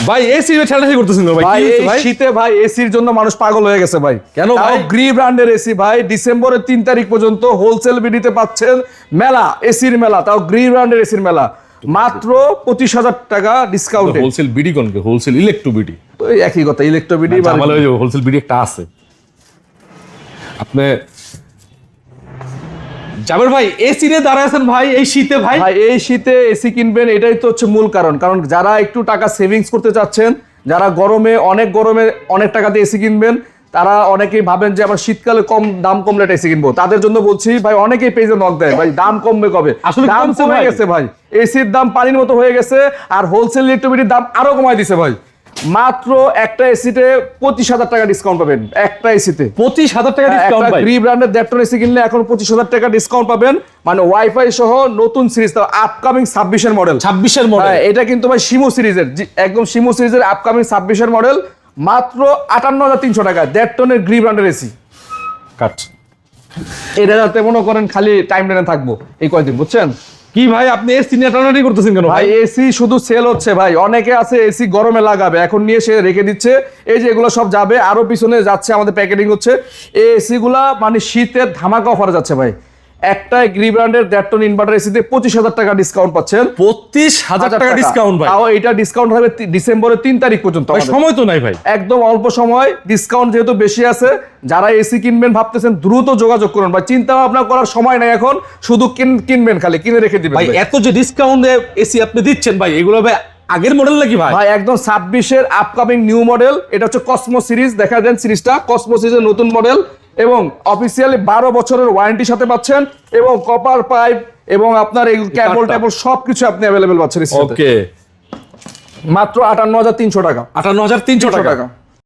ভাই এসি ঠেলাঠেলি করতেছেন ভাই, ভাই কি হয়েছে এই ভাই? শীতে ভাই এসির জন্য মানুষ পাগল হয়ে গেছে ভাই। কেন ভাই? গ্রি ব্র্যান্ডের এসি ভাই ডিসেম্বরের 3 তারিখ পর্যন্ত হোলসেল বিডিতে পাচ্ছেন মেলা, এসির মেলা, তাও গ্রি ব্র্যান্ডের এসির মেলা মাত্র 25,000 টাকা ডিসকাউন্টে। হোলসেল বিডি কোন হোলসেল ইলেকট্রো বিডি? ওই একই কথা, ইলেকট্রো বিডি ঝামেলা হয়ে যাবে, হোলসেল বিডি একটা আছে। আপনি জাবের ভাই এসি রে দাঁড়ায় আছেন ভাই এই শীতে ভাই? ভাই এই শীতে এসি কিনবেন এটাই তো হচ্ছে মূল কারণ। কারণ যারা একটু টাকা সেভিংস করতে চাচ্ছেন, যারা গরমে অনেক টাকা দিয়ে এসি কিনবেন, তারা অনেকেই ভাবেন যে আমার শীতকালে কম দাম কমলে এসি কিনবো, তাদের জন্য বলছি ভাই অনেকেই পেজে নক দেয় ভাই দাম কমবে কবে। আসলে দাম কমছে কমে ভাই। গেছে ভাই, এসির দাম পানির মতো হয়ে গেছে। আর হোলসেল ইলেকট্রিবিটির দাম আরো কমাই দিছে ভাই। মাত্র একটা এসিতে 25,000 টাকা ডিসকাউন্ট পাবেন। একটা এসিতে 25,000 টাকা ডিসকাউন্ট ভাই? গ্রি ব্র্যান্ডের দেড়টন এসি কিনলে এখন 25,000 টাকা ডিসকাউন্ট পাবেন, মানে ওয়াইফাই সহ নতুন সিরিজ, আপকামিং 26 এর মডেল। 26 এর মডেল? এটা কিন্তু ভাই শিমু সিরিজের, একদম শিমু সিরিজের আপকামিং 26 এর মডেল, মাত্র 58,300 টাকা। 1.5 টনের গ্রি ব্র্যান্ডের এসি কাট। এটা যাতে মনে করেন খালি টাইম লাইনে থাকবো এই কয়দিন, বুঝছেন কি ভাই আপনি এসি নিয়ে টানাটানি করতেছেন কেন ভাই? ভাই? এসি শুধু সেল হচ্ছে ভাই, অনেকে আছে এসি গরমে লাগাবে, এখন নিয়ে সে রেখে দিচ্ছে। এই যে এগুলো সব যাবে, আরো পিছনে যাচ্ছে, আমাদের প্যাকেটিং হচ্ছে। এই এসি গুলা মানে শীতের ধামাকা অফারে যাচ্ছে ভাই। একটা গ্রি ব্র্যান্ডের 1.5 টন ইনভার্টার এসিতে 25,000 টাকা ডিসকাউন্ট পাচ্ছেন। 25,000 টাকা ডিসকাউন্ট ভাই? তাও এটা ডিসকাউন্ট হবে ডিসেম্বরের 3 তারিখ পর্যন্ত। ভাই আমাদের সময় তো নাই ভাই। একদম অল্প সময়, ডিসকাউন্ট যেহেতু বেশি আছে, যারা এসি কিনবেন ভাবতেছেন দ্রুত যোগাযোগ করুন ভাই। চিন্তা ভাবনা করার সময় নাই এখন, শুধু কিনবেন, খালি কিনে রেখে দিবেন ভাই ভাই। এত যে ডিসকাউন্টে এসি আপনি দিচ্ছেন ভাই, এগুলো ভাই আগের মডেল নাকি ভাই? ভাই একদম 26 এর আপকামিং নিউ মডেল, এটা হচ্ছে কসমো সিরিজ। দেখা দেন সিরিজটা, কসমো সিরিজের নতুন মডেল, এবং অফিসিয়ালি 12 বছরের ওয়ারেন্টি সাথে পাচ্ছেন, এবং কপার পাইপ এবং আপনার এই কেবল টেবল সবকিছু আপনি অ্যাভেলেবেল পাচ্ছেন। ওকে, মাত্র 58,300 টাকা। 58,300 টাকা।